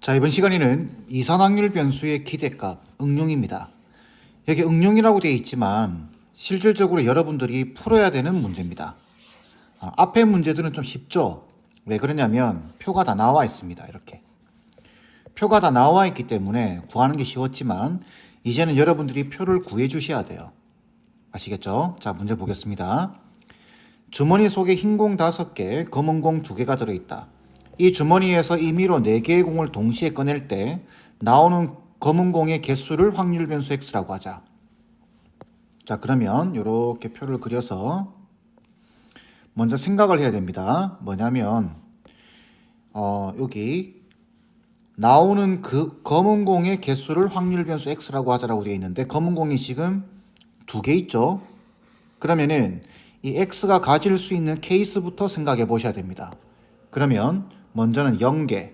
자, 이번 시간에는 이산확률 변수의 기대값, 응용입니다. 여기 응용이라고 되어 있지만 실질적으로 여러분들이 풀어야 되는 문제입니다. 앞에 문제들은 좀 쉽죠? 왜 그러냐면 표가 다 나와 있습니다. 이렇게. 표가 다 나와 있기 때문에 구하는 게 쉬웠지만 이제는 여러분들이 표를 구해 주셔야 돼요. 아시겠죠? 자, 문제 보겠습니다. 주머니 속에 흰 공 5개, 검은 공 2개가 들어있다. 이 주머니에서 임의로 4개의 공을 동시에 꺼낼 때 나오는 검은 공의 개수를 확률 변수 x라고 하자. 자, 그러면 이렇게 표를 그려서 먼저 생각을 해야 됩니다. 뭐냐면 여기 나오는 그 검은 공의 개수를 확률 변수 x라고 하자라고 되어 있는데 검은 공이 지금 2개 있죠. 그러면은 이 x가 가질 수 있는 케이스부터 생각해 보셔야 됩니다. 그러면 먼저는 0개,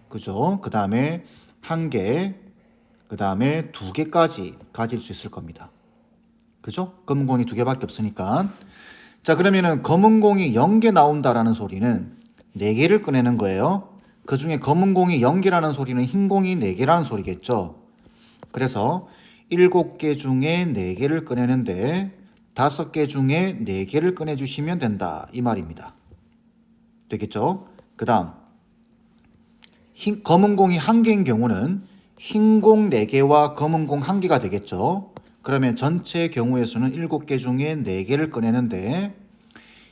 그죠? 그 다음에 1개, 그 다음에 2개까지 가질 수 있을 겁니다. 그죠? 검은 공이 2개밖에 없으니까. 자, 그러면은 검은 공이 0개 나온다라는 소리는 4개를 꺼내는 거예요. 그 중에 검은 공이 0개라는 소리는 흰 공이 4개라는 소리겠죠. 그래서 7개 중에 4개를 꺼내는데 5개 중에 4개를 꺼내주시면 된다. 이 말입니다. 되겠죠? 그 다음 검은 공이 1개인 경우는 흰 공 4개와 검은 공 1개가 되겠죠. 그러면 전체 경우의 수는 7개 중에 4개를 꺼내는데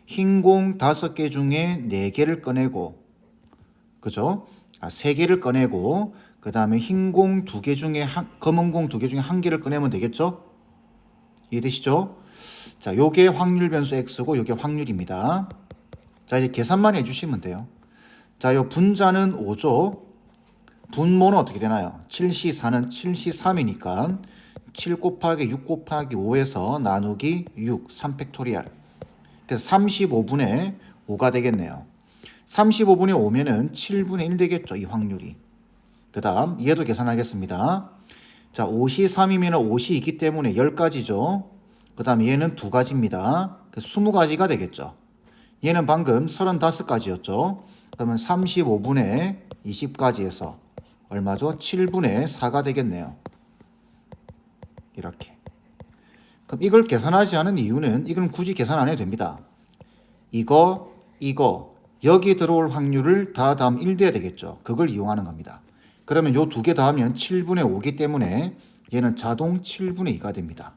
흰 공 5개 중에 4개를 꺼내고, 그죠? 3개를 꺼내고 그 다음에 흰 공 2개 중에 검은 공 2개 중에 1개를 꺼내면 되겠죠? 이해되시죠? 자, 요게 확률 변수 x고 요게 확률입니다. 자, 이제 계산만 해주시면 돼요. 자, 요 분자는 5죠. 분모는 어떻게 되나요? 7C4는 7C3이니까 7 곱하기 6 곱하기 5에서 나누기 6, 3팩토리얼. 그래서 35분의 5가 되겠네요. 35분의 5면은 7분의 1 되겠죠, 이 확률이. 그 다음 얘도 계산하겠습니다. 자, 5C3이면 5이 있기 때문에 10가지죠. 그 다음 얘는 2가지입니다. 그래서 20가지가 되겠죠. 얘는 방금 35가지였죠. 그러면 35분의 20가지에서 얼마죠? 7분의 4가 되겠네요. 이렇게. 그럼 이걸 계산하지 않은 이유는 이건 굳이 계산 안 해도 됩니다. 이거 여기 들어올 확률을 다 더하면 1 돼야 되겠죠. 그걸 이용하는 겁니다. 그러면 요 2개 더하면 7분의 5기 때문에 얘는 자동 7분의 2가 됩니다.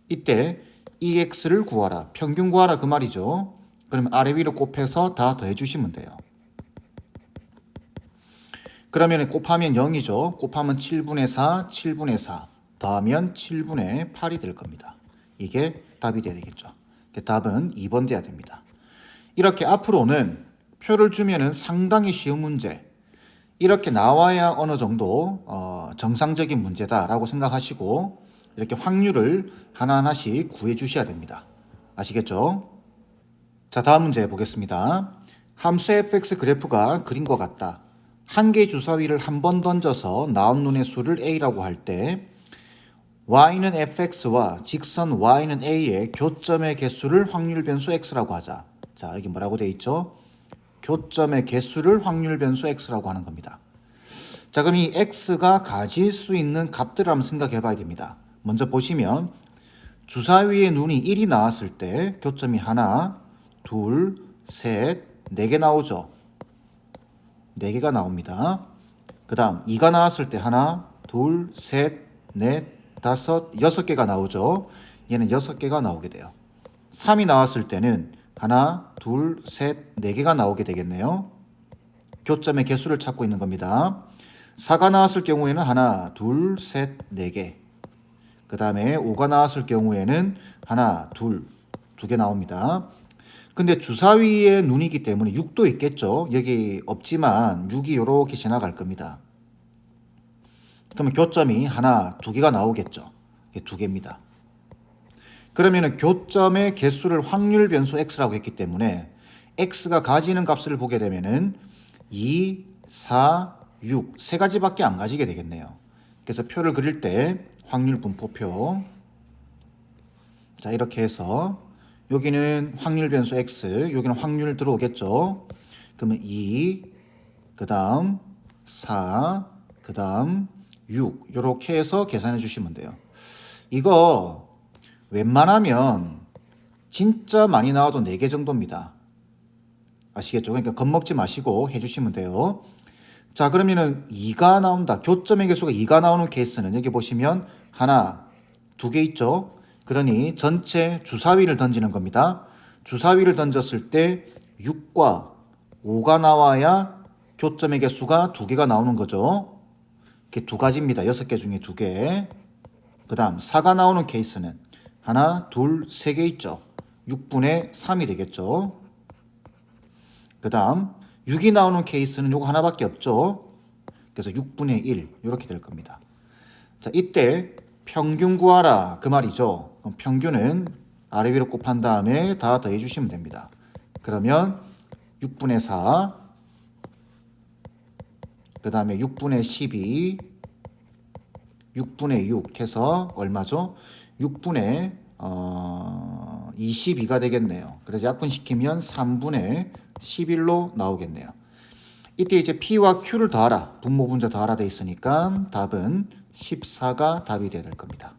이때 EX를 구하라. 평균 구하라 그 말이죠. 그러면 아래 위로 곱해서 다 더해 주시면 돼요. 그러면 곱하면 0이죠. 곱하면 7분의 4, 7분의 4. 더하면 7분의 8이 될 겁니다. 이게 답이 돼야 되겠죠. 답은 2번 돼야 됩니다. 이렇게 앞으로는 표를 주면은 상당히 쉬운 문제, 이렇게 나와야 어느 정도 정상적인 문제다라고 생각하시고 이렇게 확률을 하나하나씩 구해 주셔야 됩니다. 아시겠죠? 자, 다음 문제 보겠습니다. 함수 fx 그래프가 그림과 같다. 한 개의 주사위를 한 번 던져서 나온 눈의 수를 a라고 할 때 y는 fx와 직선 y는 a의 교점의 개수를 확률 변수 x라고 하자. 자, 여기 뭐라고 되어 있죠? 교점의 개수를 확률 변수 x라고 하는 겁니다. 자, 그럼 이 x가 가질 수 있는 값들을 한번 생각해 봐야 됩니다. 먼저 보시면 주사위의 눈이 1이 나왔을 때 교점이 하나, 둘, 셋, 4개 나오죠. 4개가 나옵니다. 그 다음 2가 나왔을 때 하나, 둘, 셋, 넷, 다섯, 6개가 나오죠. 얘는 6개가 나오게 돼요. 3이 나왔을 때는 하나, 둘, 셋, 4개가 나오게 되겠네요. 교점의 개수를 찾고 있는 겁니다. 4가 나왔을 경우에는 하나, 둘, 셋, 4개. 그 다음에 5가 나왔을 경우에는 하나, 둘, 2개 나옵니다. 근데 주사위의 눈이기 때문에 6도 있겠죠. 여기 없지만 6이 이렇게 지나갈 겁니다. 그러면 교점이 하나, 2개가 나오겠죠. 이게 2개입니다. 그러면 교점의 개수를 확률 변수 x라고 했기 때문에 x가 가지는 값을 보게 되면은 2, 4, 6 세 가지밖에 안 가지게 되겠네요. 그래서 표를 그릴 때 확률 분포표, 자, 이렇게 해서 여기는 확률 변수 x, 여기는 확률 들어오겠죠. 그러면 2, 그 다음 4, 그 다음 6 이렇게 해서 계산해 주시면 돼요. 이거 웬만하면 진짜 많이 나와도 4개 정도입니다. 아시겠죠? 그러니까 겁먹지 마시고 해주시면 돼요. 자, 그러면은 2가 나온다. 교점의 개수가 2가 나오는 케이스는 여기 보시면 하나, 2개 있죠? 그러니 전체 주사위를 던지는 겁니다. 주사위를 던졌을 때 6과 5가 나와야 교점의 개수가 2개가 나오는 거죠. 이렇게 2가지입니다. 6개 중에 2개. 그 다음 4가 나오는 케이스는 하나, 둘, 3개 있죠. 6분의 3이 되겠죠. 그 다음 6이 나오는 케이스는 요거 하나밖에 없죠. 그래서 6분의 1 이렇게 될 겁니다. 자, 이때 평균 구하라 그 말이죠. 그럼 평균은 아래 위로 곱한 다음에 다 더해 주시면 됩니다. 그러면 6분의 4, 그 다음에 6분의 12, 6분의 6 해서 얼마죠? 6분의 22가 되겠네요. 그래서 약분시키면 3분의 11로 나오겠네요. 이때 이제 P와 Q를 더하라. 분모 분자 더하라 돼 있으니까 답은 14가 답이 돼야 될 겁니다.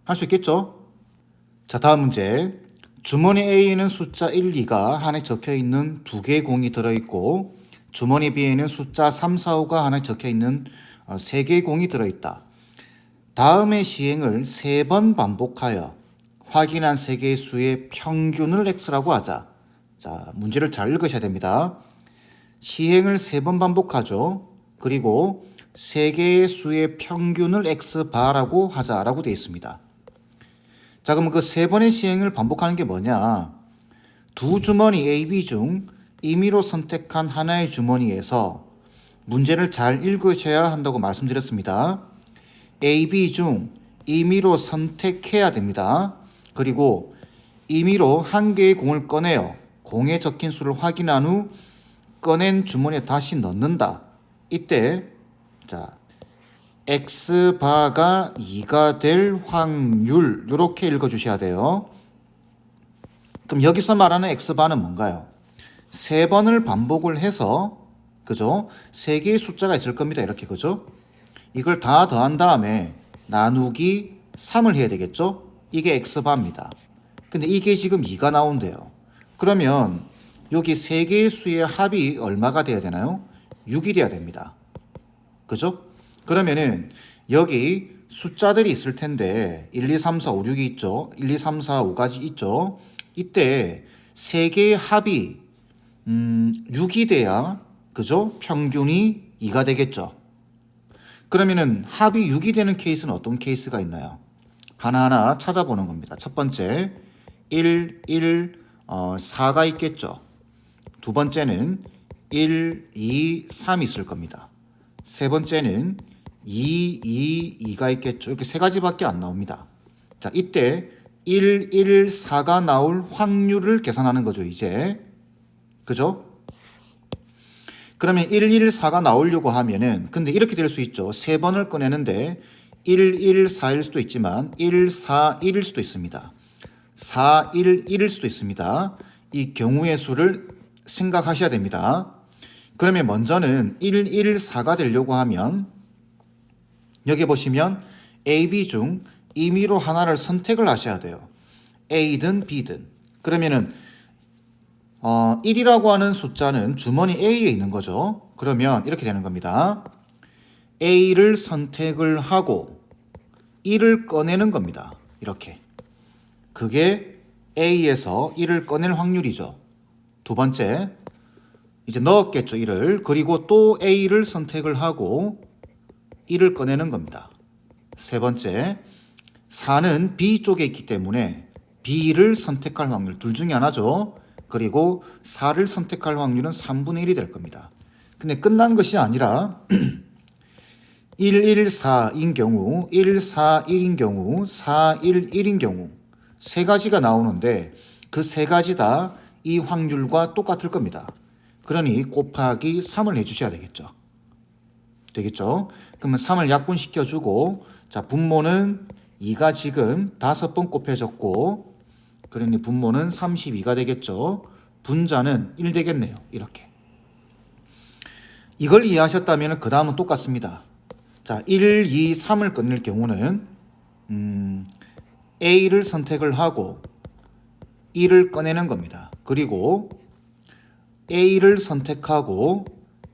할 수 있겠죠? 자, 다음 문제. 주머니 A에는 숫자 1, 2가 하나에 적혀 있는 2개의 공이 들어있고 주머니 B에는 숫자 3, 4, 5가 하나에 적혀 있는 3개의 공이 들어있다. 다음의 시행을 3번 반복하여 확인한 3개의 수의 평균을 x라고 하자. 자, 문제를 잘 읽으셔야 됩니다. 시행을 3번 반복하죠. 그리고 3개의 수의 평균을 x바라고 하자라고 되어 있습니다. 자, 그러면 그 3번의 시행을 반복하는 게 뭐냐? 두 주머니 A, B 중 임의로 선택한 하나의 주머니에서 문제를 잘 읽으셔야 한다고 말씀드렸습니다. A, B 중 임의로 선택해야 됩니다. 그리고 임의로 한 개의 공을 꺼내어 공에 적힌 수를 확인한 후 꺼낸 주머니에 다시 넣는다. 이때 자 x바가 2가 될 확률 이렇게 읽어주셔야 돼요. 그럼 여기서 말하는 x바는 뭔가요? 3번을 반복을 해서 그죠? 3개의 숫자가 있을 겁니다. 이렇게 그죠? 이걸 다 더한 다음에 나누기 3을 해야 되겠죠? 이게 x바입니다. 근데 이게 지금 2가 나온대요. 그러면 여기 3개의 수의 합이 얼마가 돼야 되나요? 6이 돼야 됩니다. 그죠? 그러면은 여기 숫자들이 있을 텐데 1, 2, 3, 4, 5, 6이 있죠. 1, 2, 3, 4, 5까지 있죠. 이때 3개의 합이 6이 돼야 그죠? 평균이 2가 되겠죠. 그러면은 합이 6이 되는 케이스는 어떤 케이스가 있나요? 하나하나 찾아보는 겁니다. 첫 번째 1, 4가 있겠죠. 두 번째는 1, 2, 3 있을 겁니다. 세 번째는 2가 있겠죠. 이렇게 세 가지밖에 안 나옵니다. 자, 이때 1, 4가 나올 확률을 계산하는 거죠, 이제. 그죠? 그러면 1, 4가 나오려고 하면은, 근데 이렇게 될 수 있죠. 세 번을 꺼내는데 1, 4일 수도 있지만 1, 4, 1일 수도 있습니다. 4, 1일 수도 있습니다. 이 경우의 수를 생각하셔야 됩니다. 그러면 먼저는 1, 4가 되려고 하면 여기 보시면 A, B 중 임의로 하나를 선택을 하셔야 돼요. A든 B든. 그러면은 1이라고 하는 숫자는 주머니 A에 있는 거죠. 그러면 이렇게 되는 겁니다. A를 선택을 하고 1을 꺼내는 겁니다. 이렇게. 그게 A에서 1을 꺼낼 확률이죠. 두 번째, 이제 넣었겠죠, 1을. 그리고 또 A를 선택을 하고 1을 꺼내는 겁니다. 세 번째, 4는 B 쪽에 있기 때문에 B를 선택할 확률, 둘 중에 하나죠. 그리고 4를 선택할 확률은 3분의 1이 될 겁니다. 근데 끝난 것이 아니라 1, 4인 경우, 1, 4, 1인 경우, 4, 1인 경우 세 가지가 나오는데 그 세 가지 다 이 확률과 똑같을 겁니다. 그러니 곱하기 3을 해주셔야 되겠죠. 되겠죠? 그러면 3을 약분시켜주고 자 분모는 2가 지금 5번 곱해졌고 그러니 분모는 32가 되겠죠. 분자는 1 되겠네요. 이렇게. 이걸 이해하셨다면 그 다음은 똑같습니다. 자, 1, 2, 3을 꺼낼 경우는 A를 선택을 하고 1을 꺼내는 겁니다. 그리고 A를 선택하고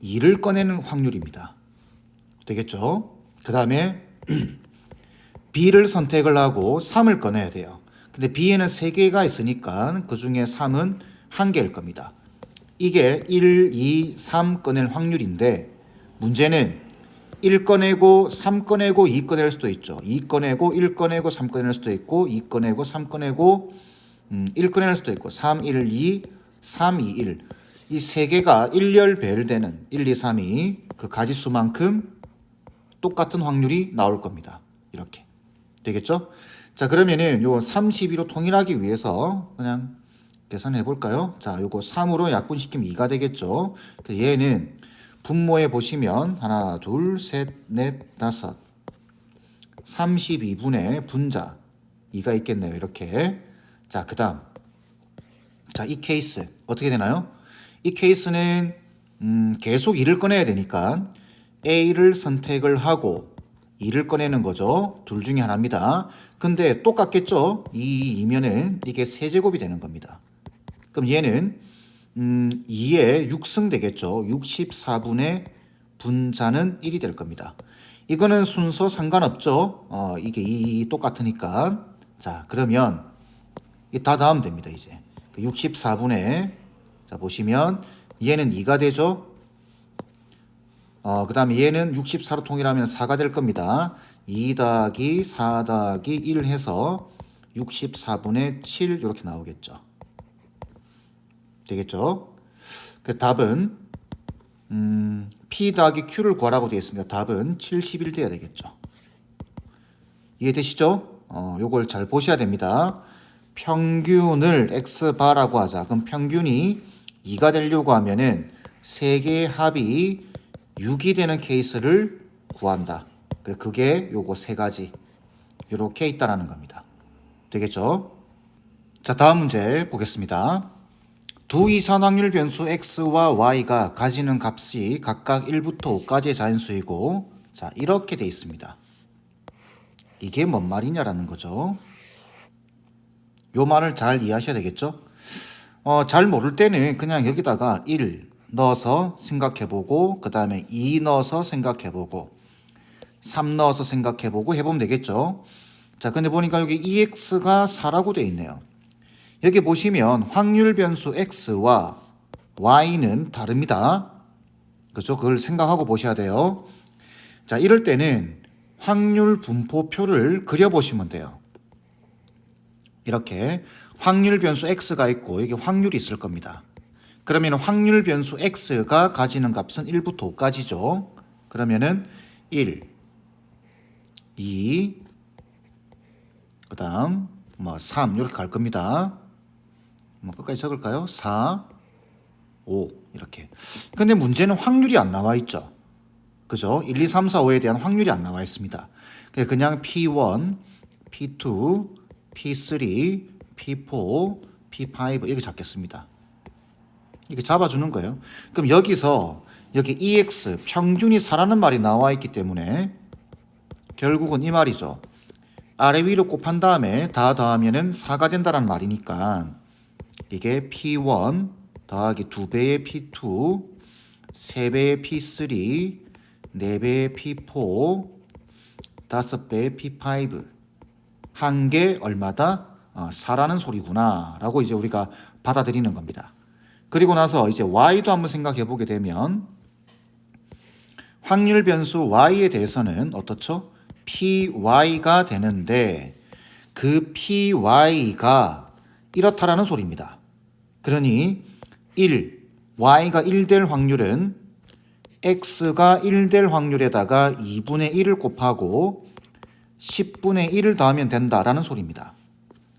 2를 꺼내는 확률입니다. 되겠죠? 그 다음에 B를 선택을 하고 3을 꺼내야 돼요. 근데 B에는 3개가 있으니까 그 중에 3은 1개일 겁니다. 이게 1, 2, 3 꺼낼 확률인데 문제는 1 꺼내고 3 꺼내고 2 꺼낼 수도 있죠. 2 꺼내고 1 꺼내고 3 꺼낼 수도 있고 2 꺼내고 3 꺼내고 1 꺼낼 수도 있고 3, 1, 2, 3, 2, 1 이 세 개가 일렬배열되는 1, 2, 3이 그 가지수만큼 똑같은 확률이 나올 겁니다. 이렇게 되겠죠? 자, 그러면은 요 32로 통일하기 위해서 그냥 계산해 볼까요? 자, 요거 3으로 약분시키면 2가 되겠죠? 얘는 분모에 보시면 하나, 둘, 셋, 넷, 다섯 32분의 분자 2가 있겠네요. 이렇게. 자, 그 다음. 자, 이 케이스 어떻게 되나요? 이 케이스는 계속 2를 꺼내야 되니까 A를 선택을 하고 2를 꺼내는 거죠. 둘 중에 하나입니다. 근데 똑같겠죠? 2이면은 이게 세제곱이 되는 겁니다. 그럼 얘는 2의 6승 되겠죠. 64분의 분자는 1이 될 겁니다. 이거는 순서 상관없죠. 이게 2 똑같으니까. 자, 그러면 다 더하면 됩니다. 이제 64분의 자, 보시면 얘는 2가 되죠. 그 다음에 얘는 64로 통일하면 4가 될 겁니다. 2 더하기 4 더하기 1 해서 64분의 7 이렇게 나오겠죠. 되겠죠? 그 답은 P 더하기 Q를 구하라고 되어 있습니다. 답은 71 돼야 되겠죠. 이해되시죠? 요걸 잘 보셔야 됩니다. 평균을 X바라고 하자. 그럼 평균이 2가 되려고 하면은 세 개의 합이 6이 되는 케이스를 구한다. 그게 요거 세 가지 이렇게 있다라는 겁니다. 되겠죠? 자, 다음 문제 보겠습니다. 두 이산 확률 변수 x와 y가 가지는 값이 각각 1부터 5까지의 자연수이고 자, 이렇게 돼 있습니다. 이게 뭔 말이냐라는 거죠. 요 말을 잘 이해하셔야 되겠죠? 잘 모를 때는 그냥 여기다가 1 넣어서 생각해보고 그 다음에 2 넣어서 생각해보고 3 넣어서 생각해보고 해보면 되겠죠. 자, 근데 보니까 여기 EX가 4라고 돼 있네요. 여기 보시면 확률 변수 X와 Y는 다릅니다. 그죠? 그걸 생각하고 보셔야 돼요. 자, 이럴 때는 확률 분포표를 그려보시면 돼요. 이렇게 확률 변수 X가 있고 여기 확률이 있을 겁니다. 그러면 확률 변수 X가 가지는 값은 1부터 5까지죠. 그러면은 1, 2, 그 다음 3 이렇게 갈 겁니다. 끝까지 적을까요? 4, 5 이렇게. 근데 문제는 확률이 안 나와 있죠. 그죠? 1, 2, 3, 4, 5에 대한 확률이 안 나와 있습니다. 그냥 P1, P2, P3, P4, P5 이렇게 잡겠습니다. 이렇게 잡아주는 거예요. 그럼 여기서 여기 EX 평균이 4라는 말이 나와 있기 때문에 결국은 이 말이죠. 아래 위로 곱한 다음에 다 더하면은 4가 된다는 말이니까 이게 P1 더하기 2배의 P2 3배의 P3 4배의 P4 5배의 P5 한 개 얼마다? 4라는 소리구나 라고 이제 우리가 받아들이는 겁니다. 그리고 나서 이제 Y도 한번 생각해 보게 되면 확률 변수 Y에 대해서는 어떻죠? PY가 되는데 그 PY가 이렇다라는 소리입니다. 그러니 1, Y가 1 될 확률은 X가 1 될 확률에다가 2분의 1을 곱하고 10분의 1을 더하면 된다라는 소리입니다.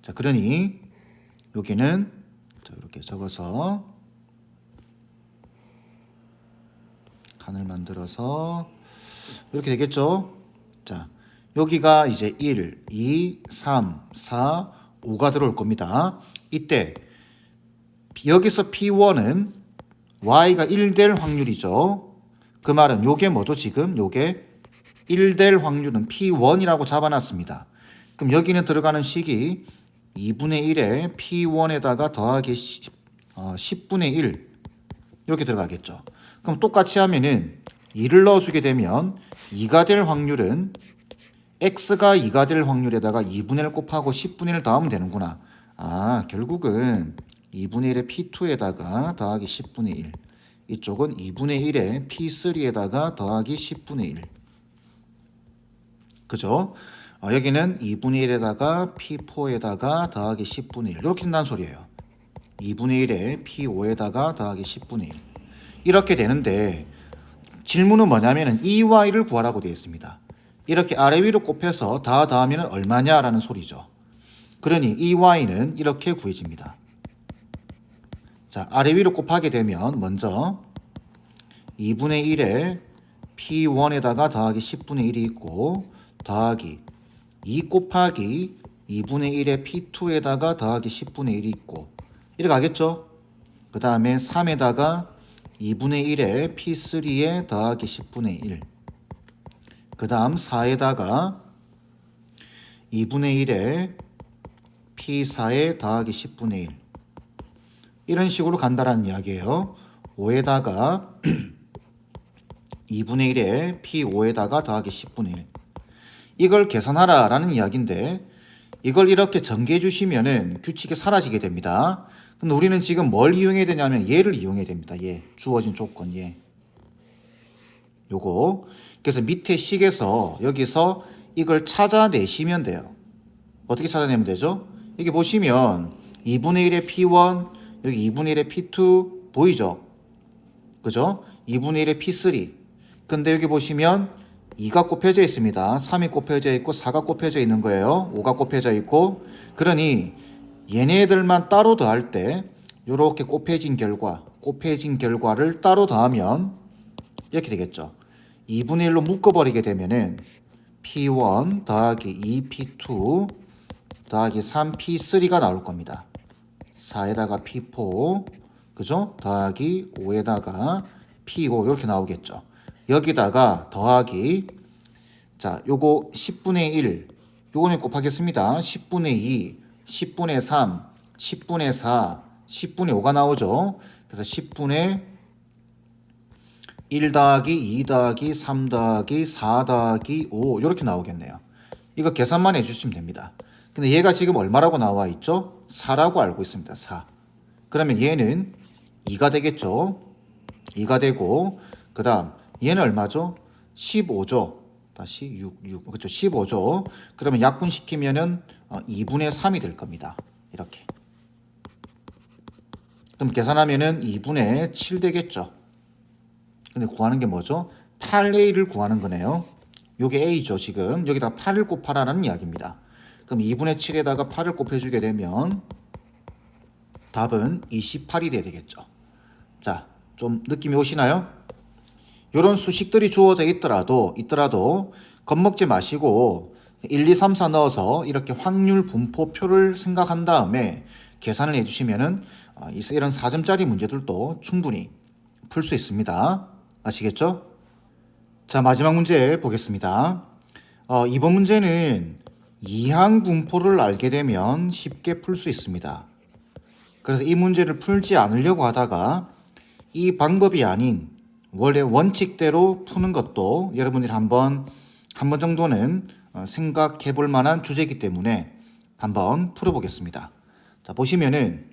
자, 그러니 여기는 이렇게 적어서 칸을 만들어서 이렇게 되겠죠. 자, 여기가 이제 1, 2, 3, 4, 5가 들어올 겁니다. 이때 여기서 P1은 Y가 1 될 확률이죠. 그 말은 요게 뭐죠? 지금 요게 1 될 확률은 P1이라고 잡아놨습니다. 그럼 여기는 들어가는 식이 2분의 1에 P1에다가 더하기 10분의 1 이렇게 들어가겠죠. 그럼 똑같이 하면은 2를 넣어주게 되면 2가 될 확률은 x가 2가 될 확률에다가 2분의 1 곱하고 10분의 1 더하면 되는구나. 결국은 2분의 1에 P2에다가 더하기 10분의 1. 이쪽은 2분의 1에 P3에다가 더하기 10분의 1. 그죠? 여기는 2분의 1에다가 P4에다가 더하기 10분의 1. 이렇게 된다는 소리예요. 2분의 1에 P5에다가 더하기 10분의 1. 이렇게 되는데 질문은 뭐냐면은 E와 1을 구하라고 되어 있습니다. 이렇게 아래 위로 곱해서 다 더하면 얼마냐라는 소리죠. 그러니 EY는 이렇게 구해집니다. 자, 아래 위로 곱하게 되면 먼저 2분의 1에 P1에다가 더하기 10분의 1이 있고 더하기 2 곱하기 2분의 1에 P2에다가 더하기 10분의 1이 있고 이렇게 가겠죠? 그 다음에 3에다가 2분의 1에 P3에 더하기 10분의 1. 그 다음 4에다가 2분의 1에 P4에 더하기 10분의 1. 이런 식으로 간다라는 이야기예요. 5에다가 2분의 1에 P5에다가 더하기 10분의 1. 이걸 계산하라 라는 이야기인데 이걸 이렇게 전개해 주시면은 규칙이 사라지게 됩니다. 근데 우리는 지금 뭘 이용해야 되냐면 얘를 이용해야 됩니다. 얘 주어진 조건 얘. 요거. 그래서 밑에 식에서 여기서 이걸 찾아내시면 돼요. 어떻게 찾아내면 되죠? 여기 보시면 2분의 1의 P1, 여기 2분의 1의 P2 보이죠? 그죠? 2분의 1의 P3. 근데 여기 보시면 2가 곱해져 있습니다. 3이 곱해져 있고 4가 곱해져 있는 거예요. 5가 곱해져 있고. 그러니 얘네들만 따로 더할 때 이렇게 곱해진 결과를 따로 더하면 이렇게 되겠죠. 2분의 1로 묶어버리게 되면은 P1 더하기 2P2 더하기 3P3가 나올 겁니다. 4에다가 P4 그죠? 더하기 5에다가 P5 이렇게 나오겠죠. 여기다가 더하기 자 요거 10분의 1 요거는 곱하겠습니다. 10분의 2 10분의 3 10분의 4 10분의 5가 나오죠. 그래서 10분의 1 더하기 2 더하기 3 더하기 4 더하기 5 이렇게 나오겠네요. 이거 계산만 해주시면 됩니다. 근데 얘가 지금 얼마라고 나와 있죠? 4라고 알고 있습니다. 4. 그러면 얘는 2가 되겠죠. 2가 되고 그 다음 얘는 얼마죠? 15죠. 다시 6 그렇죠. 15죠. 그러면 약분시키면은 2분의 3이 될 겁니다. 이렇게. 그럼 계산하면은 2분의 7 되겠죠. 근데 구하는 게 뭐죠? 8A를 구하는 거네요. 요게 A죠. 지금 여기다 8을 곱하라는 이야기입니다. 그럼 2분의 7에다가 8을 곱해주게 되면 답은 28이 돼야 되겠죠. 자, 좀 느낌이 오시나요? 이런 수식들이 주어져 있더라도 겁먹지 마시고 1, 2, 3, 4 넣어서 이렇게 확률 분포표를 생각한 다음에 계산을 해주시면은 이런 4점짜리 문제들도 충분히 풀 수 있습니다. 아시겠죠? 자, 마지막 문제 보겠습니다. 이번 문제는 이항 분포를 알게 되면 쉽게 풀 수 있습니다. 그래서 이 문제를 풀지 않으려고 하다가 이 방법이 아닌 원래 원칙대로 푸는 것도 여러분들이 한 번 정도는 생각해 볼 만한 주제이기 때문에 한번 풀어보겠습니다. 자, 보시면은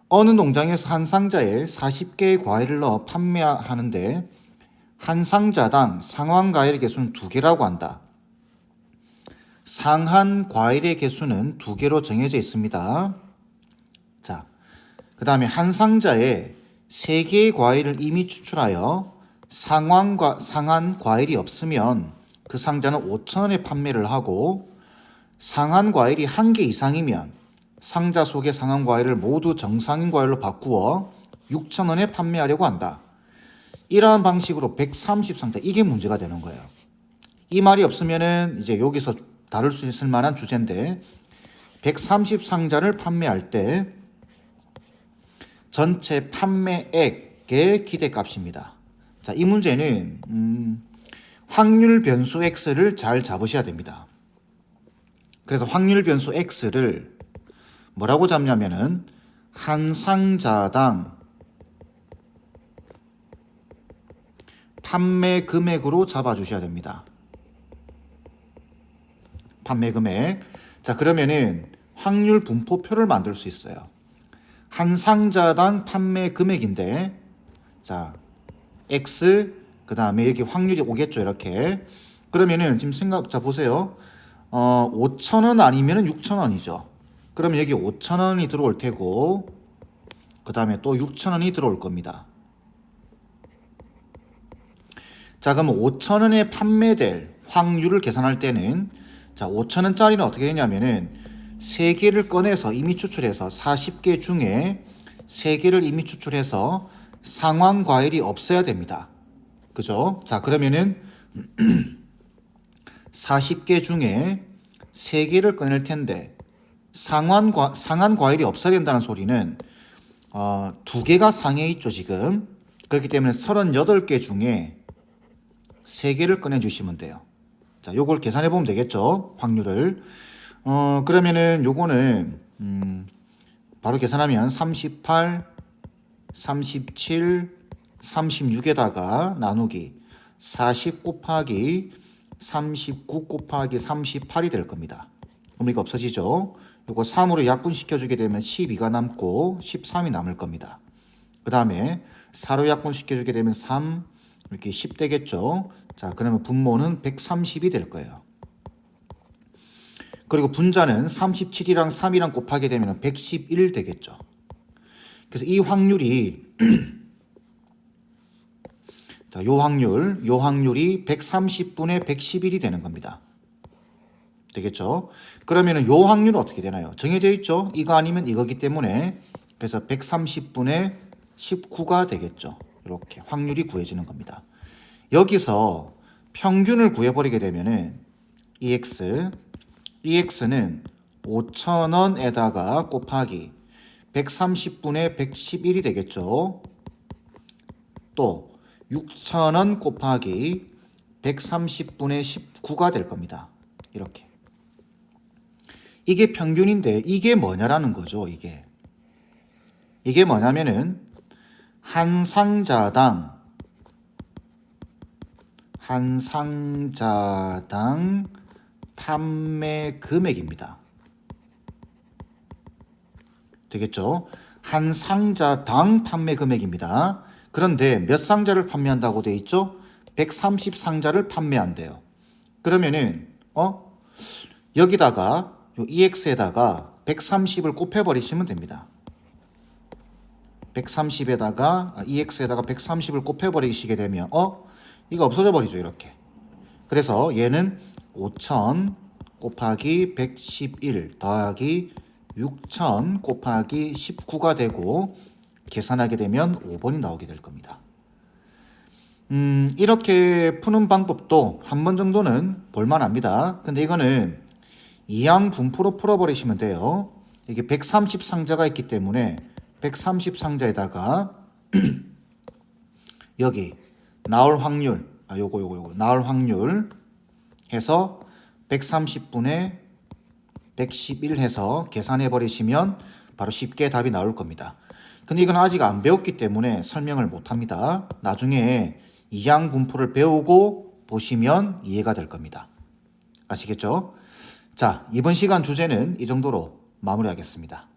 어느 농장에서 한 상자에 40개의 과일을 넣어 판매하는데 한 상자당 상한 과일의 개수는 2개라고 한다. 상한 과일의 개수는 2개로 정해져 있습니다. 자, 그 다음에 한 상자에 3개의 과일을 이미 추출하여 상한 과일이 없으면 그 상자는 5,000원에 판매를 하고 상한 과일이 1개 이상이면 상자 속의 상한 과일을 모두 정상인 과일로 바꾸어 6,000원에 판매하려고 한다. 이러한 방식으로 130상자 이게 문제가 되는 거예요. 이 말이 없으면은 이제 여기서 다룰 수 있을 만한 주제인데 130상자를 판매할 때 전체 판매액의 기대값입니다. 자, 이 문제는 확률 변수 x를 잘 잡으셔야 됩니다. 그래서 확률 변수 x를 뭐라고 잡냐면은 한 상자당 판매 금액으로 잡아주셔야 됩니다. 판매 금액. 자, 그러면은 확률 분포표를 만들 수 있어요. 한 상자당 판매 금액인데, 자, x, 그 다음에 여기 확률이 오겠죠, 이렇게. 그러면은 지금 자, 보세요. 5,000원 아니면은 6,000원이죠. 그러면 여기 5,000원이 들어올 테고, 그 다음에 또 6,000원이 들어올 겁니다. 자, 그럼 5,000원에 판매될 확률을 계산할 때는, 자, 5,000원짜리는 어떻게 되냐면은 3개를 꺼내서 이미 추출해서 40개 중에 3개를 이미 추출해서 상환 과일이 없어야 됩니다. 그죠? 자, 그러면은 40개 중에 3개를 꺼낼 텐데 상한 과일이 없어야 된다는 소리는 2개가 상해 있죠, 지금. 그렇기 때문에 38개 중에 3개를 꺼내 주시면 돼요. 자, 요걸 계산해 보면 되겠죠, 확률을. 그러면은 요거는 바로 계산하면 38, 37, 36에다가 나누기 40 곱하기 39 곱하기 38이 될 겁니다. 그럼 이거 없어지죠? 요거 3으로 약분시켜주게 되면 12가 남고 13이 남을 겁니다. 그 다음에 4로 약분시켜주게 되면 3, 이렇게 10 되겠죠? 자, 그러면 분모는 130이 될 거예요. 그리고 분자는 37이랑 3이랑 곱하게 되면 111 되겠죠. 그래서 이 확률이 자, 요 확률이 130분의 111이 되는 겁니다. 되겠죠? 그러면은 요 확률은 어떻게 되나요? 정해져 있죠? 이거 아니면 이거기 때문에 그래서 130분의 19가 되겠죠. 이렇게 확률이 구해지는 겁니다. 여기서 평균을 구해버리게 되면은 EX는 5,000원에다가 곱하기 130분의 111이 되겠죠. 또 6,000원 곱하기 130분의 19가 될 겁니다. 이렇게. 이게 평균인데 이게 뭐냐라는 거죠. 이게 뭐냐면은 한 상자당 판매 금액입니다. 되겠죠? 한 상자당 판매 금액입니다. 그런데 몇 상자를 판매한다고 돼 있죠? 130상자를 판매한대요. 그러면은 여기다가 요 EX에다가 130을 곱해버리시면 됩니다. 130에다가 EX에다가 130을 곱해버리시게 되면 이거 없어져 버리죠, 이렇게. 그래서 얘는 5,000 곱하기 111 더하기 6,000 곱하기 19가 되고 계산하게 되면 5번이 나오게 될 겁니다. 이렇게 푸는 방법도 한 번 정도는 볼만합니다. 근데 이거는 이항 분포로 풀어버리시면 돼요. 이게 130상자가 있기 때문에 130상자에다가 여기 나올 확률, 요거 나올 확률 해서 130분의 111 해서 계산해 버리시면 바로 쉽게 답이 나올 겁니다. 근데 이건 아직 안 배웠기 때문에 설명을 못 합니다. 나중에 이항 분포를 배우고 보시면 이해가 될 겁니다. 아시겠죠? 자, 이번 시간 주제는 이 정도로 마무리하겠습니다.